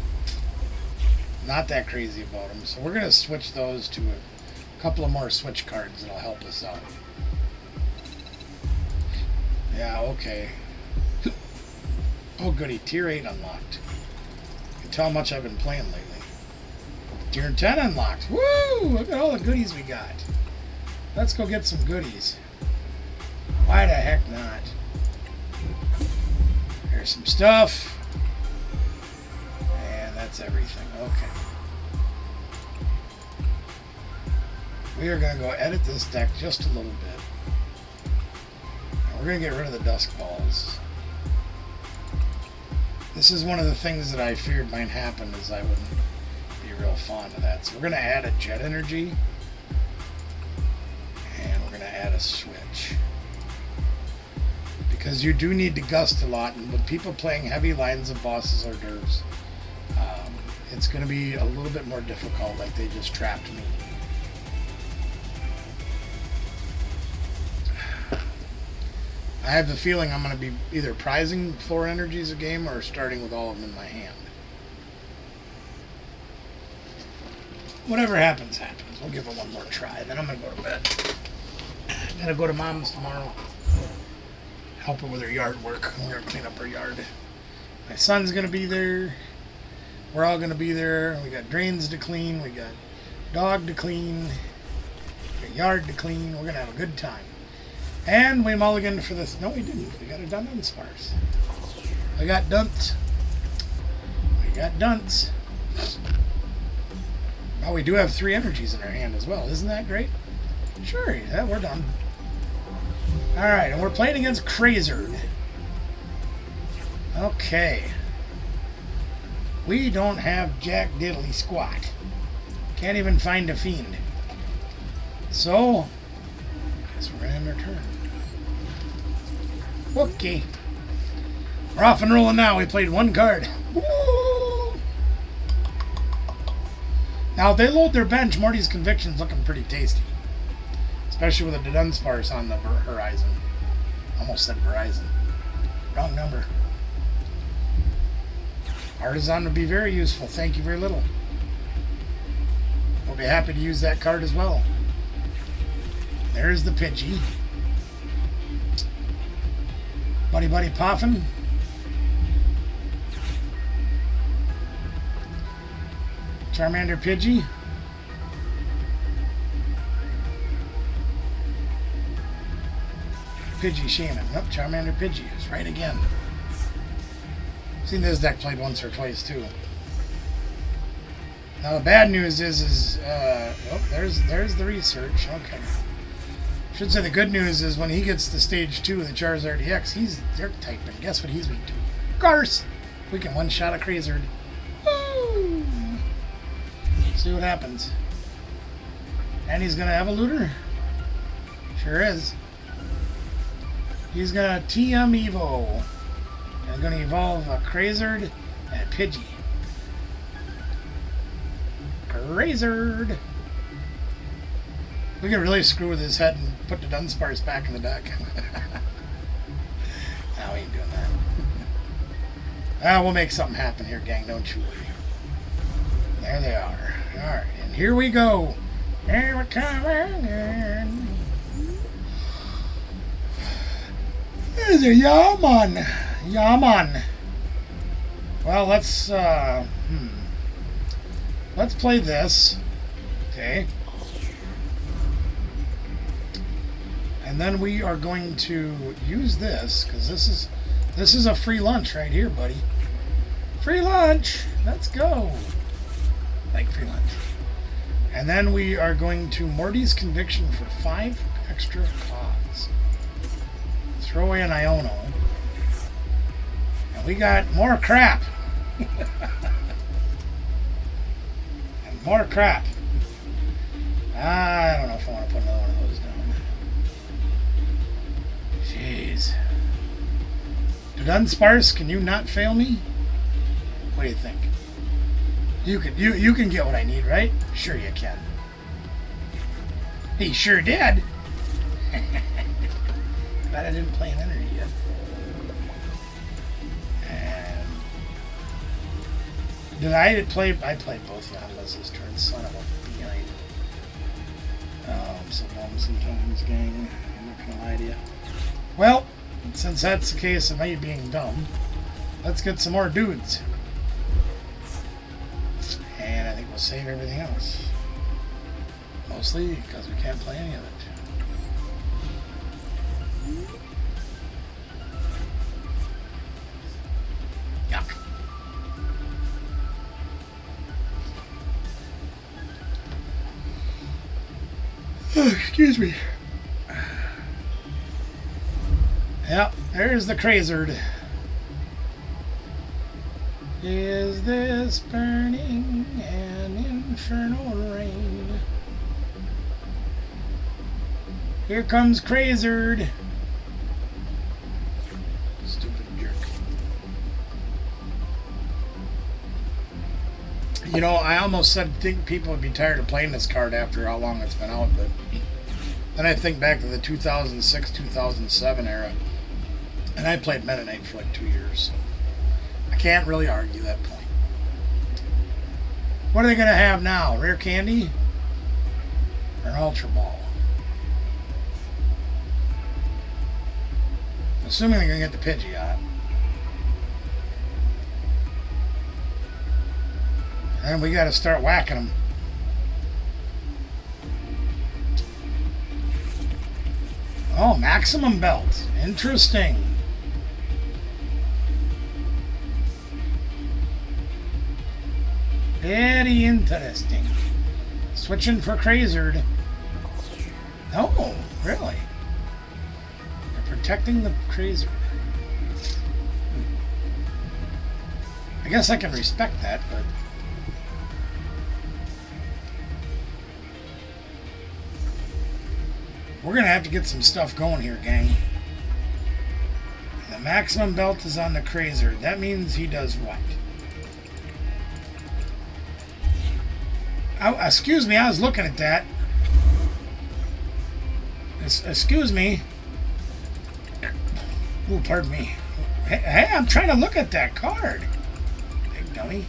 not that crazy about them. So we're going to switch those to a couple of more switch cards that'll help us out. Yeah, okay. Oh, goody. Tier 8 unlocked. You can tell how much I've been playing lately. Tier 10 unlocked. Woo! Look at all the goodies we got. Let's go get some goodies. Why the heck not? Here's some stuff. And that's everything. Okay. We are going to go edit this deck just a little bit. And we're going to get rid of the dusk balls. This is one of the things that I feared might happen, is I wouldn't be real fond of that. So we're going to add a jet energy. And we're going to add a switch. Because you do need to gust a lot, and with people playing heavy lines of bosses or dervs, it's going to be a little bit more difficult, like they just trapped me. I have the feeling I'm going to be either prizing 4 energies a game or starting with all of them in my hand. Whatever happens, happens. We'll give it one more try, then I'm going to go to bed. I'm going to go to Mom's tomorrow. Help her with her yard work. We're going to clean up her yard. My son's going to be there. We're all going to be there. We got drains to clean. We got dog to clean. We got yard to clean. We're going to have a good time. And we mulliganed for this. No, we didn't. We got a Dunce sparse. We got Dunce. We got Dunce. Oh, we do have 3 energies in our hand as well. Isn't that great? Sure, yeah, we're done. Alright, and we're playing against Crazerd. Okay. We don't have jack diddly squat. Can't even find a fiend. So, I guess we're going to end our turn. Okay. We're off and rolling now. We played 1 card. Woo! Now, if they load their bench, Morty's Conviction's looking pretty tasty. Especially with a Dunce sparse on the horizon. Almost said Verizon. Wrong number. Artisan would be very useful. Thank you very little. We'll be happy to use that card as well. There's the Pidgey. Buddy Buddy Poffin. Charmander Pidgey. Pidgey Shaman. Nope, Charmander Pidgey is right again. Seen this deck played once or twice too. Now the bad news is oh, there's the research. Okay. Should say the good news is when he gets to stage 2 of the Charizard EX, he's Dark type, and guess what he's weak to? Garce! We can one-shot a Crazerd. Woo! See what happens. And he's gonna have a looter? Sure is. He's gonna TM Evo. And gonna evolve a Crazerd and a Pidgey. Crazerd! We can really screw with his head and put the Dunsparce back in the deck. No, we ain't doing that. We'll make something happen here, gang. Don't you worry. There they are. Alright, and here we go. Here we're coming in. There's a Yaman. Yaman. Well, let's play this. Okay. And then we are going to use this, because this is a free lunch right here, buddy. Free lunch! Let's go! Like free lunch. And then we are going to Morty's Conviction for 5 extra pods. Throw away an Iono. And we got more crap. And more crap. I don't know if I want to put another one of those down. Jeez. Dunsparce, can you not fail me? What do you think? You can get what I need, right? Sure you can. He sure did. Glad I didn't play an energy yet. And did I play? I played both Yanmas this turn. Son of a behind. Oh, I'm so dumb sometimes, gang. I'm not gonna lie to you. Well, since that's the case of me being dumb, let's get some more dudes. And I think we'll save everything else. Mostly because we can't play any of it. Yuck. Oh, excuse me. Yep, there's the crazerd. Is this burning an infernal rain? Here comes crazerd. Stupid jerk. You know, I almost think people would be tired of playing this card after how long it's been out, but then I think back to the 2006, 2007 era, and I played Meta Knight for like 2 years. So I can't really argue that point. What are they going to have now? Rare Candy? Or an Ultra Ball? Assuming they're going to get the Pidgeot. And we got to start whacking them. Oh, Maximum Belt. Interesting. Very interesting. Switching for Crazerd. Oh, really? They're protecting the Crazerd. I guess I can respect that, but... we're going to have to get some stuff going here, gang. The Maximum Belt is on the Crazerd. That means he does what? Oh, excuse me, I was looking at that. Excuse me. Oh, pardon me. Hey, I'm trying to look at that card. Big dummy.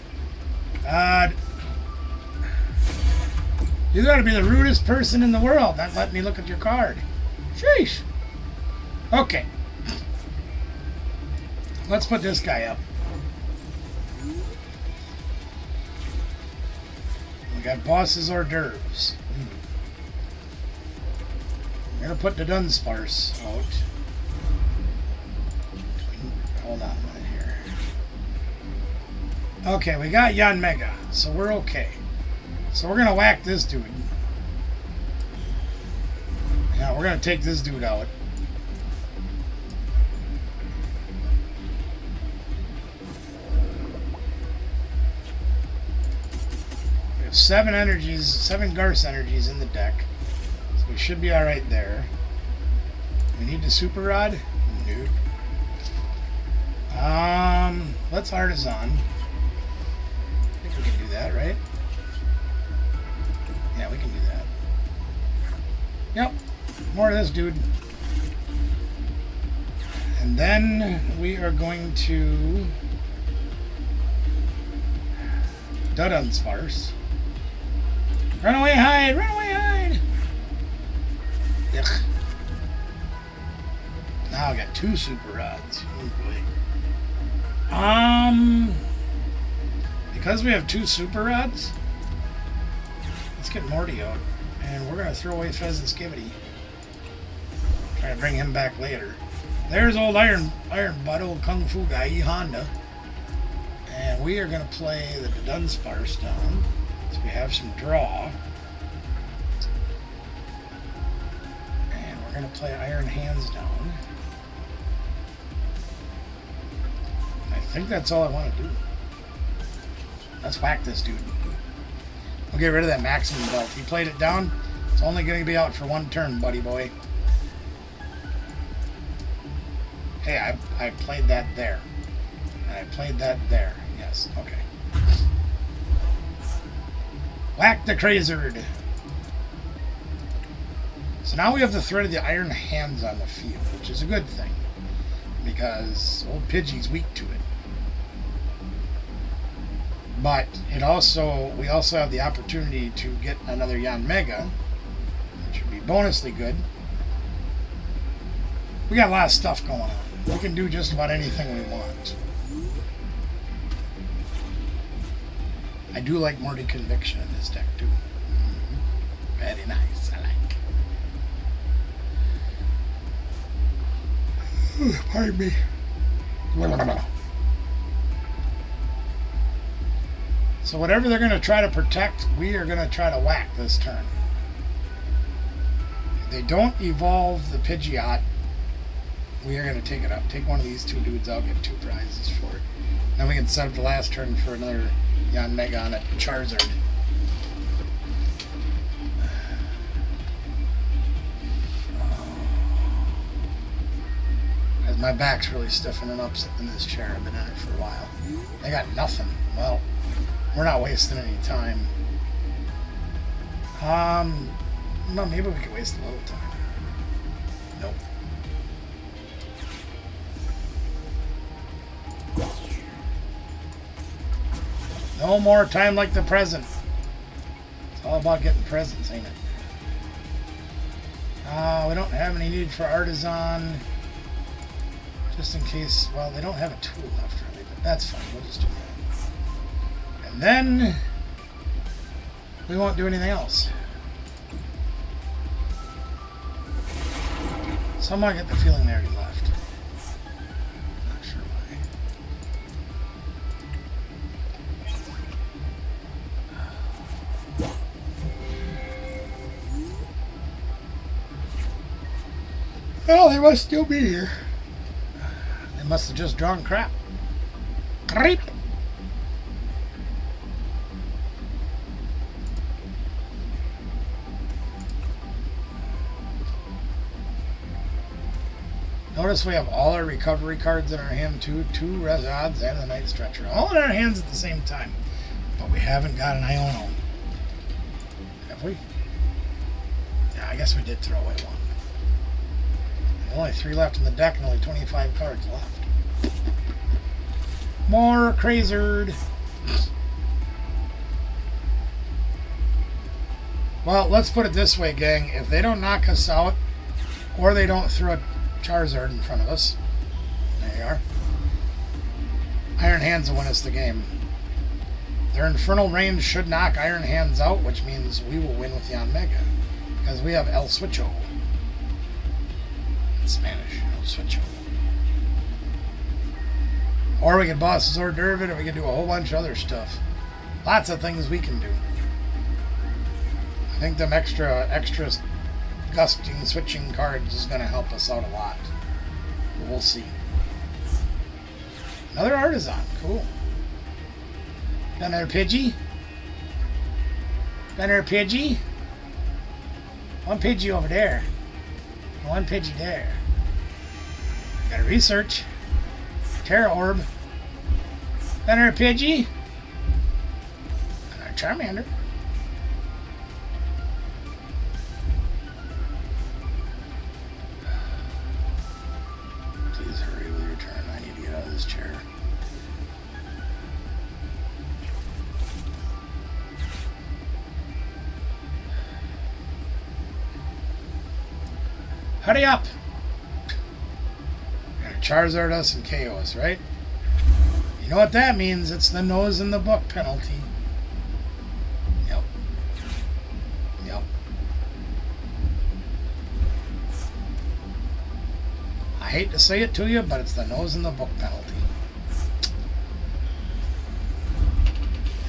You gotta be the rudest person in the world not letting me look at your card. Sheesh. Okay. Let's put this guy up. We got Boss's hors d'oeuvres. We're gonna put the Dunsparce out. Hold on a minute here. Okay, we got Yan Mega, so we're okay. So we're gonna whack this dude. Now we're gonna take this dude out. We have 7 energies, 7 Garce energies in the deck. So we should be alright there. We need the Super Rod? Nope. Let's Artisan. I think we can do that, right? Yeah, we can do that. Yep. More of this dude. And then we are going to Dunsparce. Run away, hide! Run away, hide! Ugh. Now I got 2 Super Rods. Oh boy. Because we have 2 Super Rods, let's get Morty out. And we're going to throw away Pheasant Skivity. Try to bring him back later. There's old Iron Butt, old Kung Fu guy, E Honda. And we are going to play the Dunsparce down. So we have some draw. And we're going to play Iron Hands down. I think that's all I want to do. Let's whack this dude. We'll get rid of that Maximum Belt. He played it down. It's only going to be out for 1 turn, buddy boy. Hey, I played that there. And I played that there. Yes, okay. Whack the Crazerd. So now we have the threat of the Iron Hands on the field, which is a good thing. Because old Pidgey's weak to it. But we also have the opportunity to get another Yan Mega, which would be bonusly good. We got a lot of stuff going on. We can do just about anything we want. I do like Morty Conviction in this deck too. Very nice. I like. Pardon me. So whatever they're going to try to protect, we are going to try to whack this turn. If they don't evolve the Pidgeot, we are going to take it up. Take one of these two dudes out, get 2 prizes for it. Then we can set up the last turn for another Mega on it, Charizard. As my back's really stiffening up in this chair. I've been in it for a while. I got nothing. Well, we're not wasting any time. No, maybe we could waste a little time. Nope. No more time like the present. It's all about getting presents, ain't it? We don't have any need for Artisan. Just in case, well, they don't have a tool left really, but that's fine. We'll just do that. And then we won't do anything else. Somehow I get the feeling they already left. Not sure why. Well, they must still be here. They must have just drawn crap. Creep! Notice we have all our recovery cards in our hand too. 2 res odds and the Night Stretcher. All in our hands at the same time. But we haven't got an Iono. Have we? Yeah, I guess we did throw away one. Only 3 left in the deck and only 25 cards left. More Crazerd. Well, let's put it this way, gang. If they don't knock us out, or they don't throw a Charizard in front of us, there you are, Iron Hands will win us the game. Their Infernal Range should knock Iron Hands out, which means we will win with the Mega. Because we have El Switcho. Spanish, El Switcho. Or we can boss Zord Dervid, or we can do a whole bunch of other stuff. Lots of things we can do. I think them extra gusting switching cards is going to help us out a lot. But we'll see. Another Artisan, cool. Another Pidgey. Another Pidgey. One Pidgey over there. One Pidgey there. Gotta research. Terra Orb. Another Pidgey. Another Charmander. Please hurry with your turn. I need to get out of this chair. Hurry up! You're gonna Charizard us and KO us, right? You know what that means? It's the nose in the book penalty. Yep. Yep. I hate to say it to you, but it's the nose in the book penalty.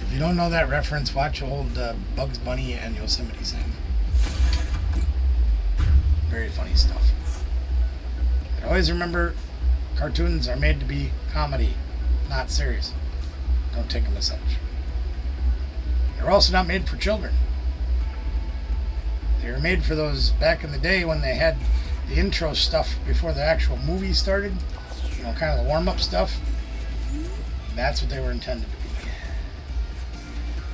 If you don't know that reference, watch old Bugs Bunny and Yosemite Sam. Very funny stuff. And always remember, cartoons are made to be comedy, not serious. Don't take them as such. They're also not made for children. They were made for those back in the day when they had the intro stuff before the actual movie started. You know, kind of the warm-up stuff. That's what they were intended to be.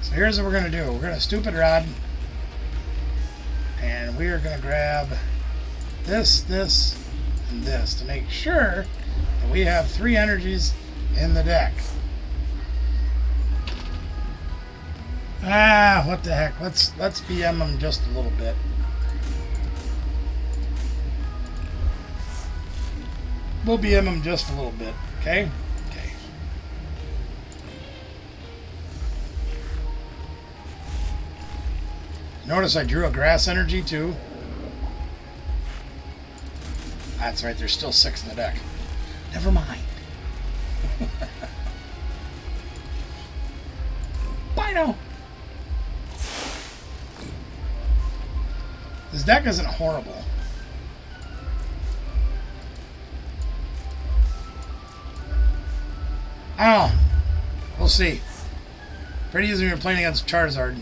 So here's what we're going to do. We're going to Stupid Rod. And we are going to grab this, this, and this to make sure that we have 3 energies in the deck. What the heck? Let's BM them just a little bit. We'll BM them just a little bit, okay? Okay. Notice I drew a grass energy too. That's right, there's still 6 in the deck. Never mind. Bino! This deck isn't horrible. I don't know. We'll see. Pretty easy when you're playing against Charizard.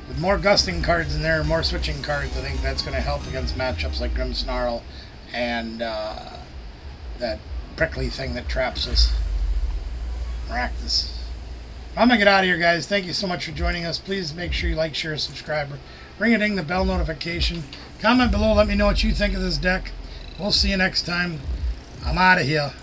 With more gusting cards in there, more switching cards, I think that's going to help against matchups like Grimmsnarl and that prickly thing that traps us. Maractus. I'm going to get out of here, guys. Thank you so much for joining us. Please make sure you like, share, subscribe. Ring a ding the bell notification. Comment below. Let me know what you think of this deck. We'll see you next time. I'm out of here.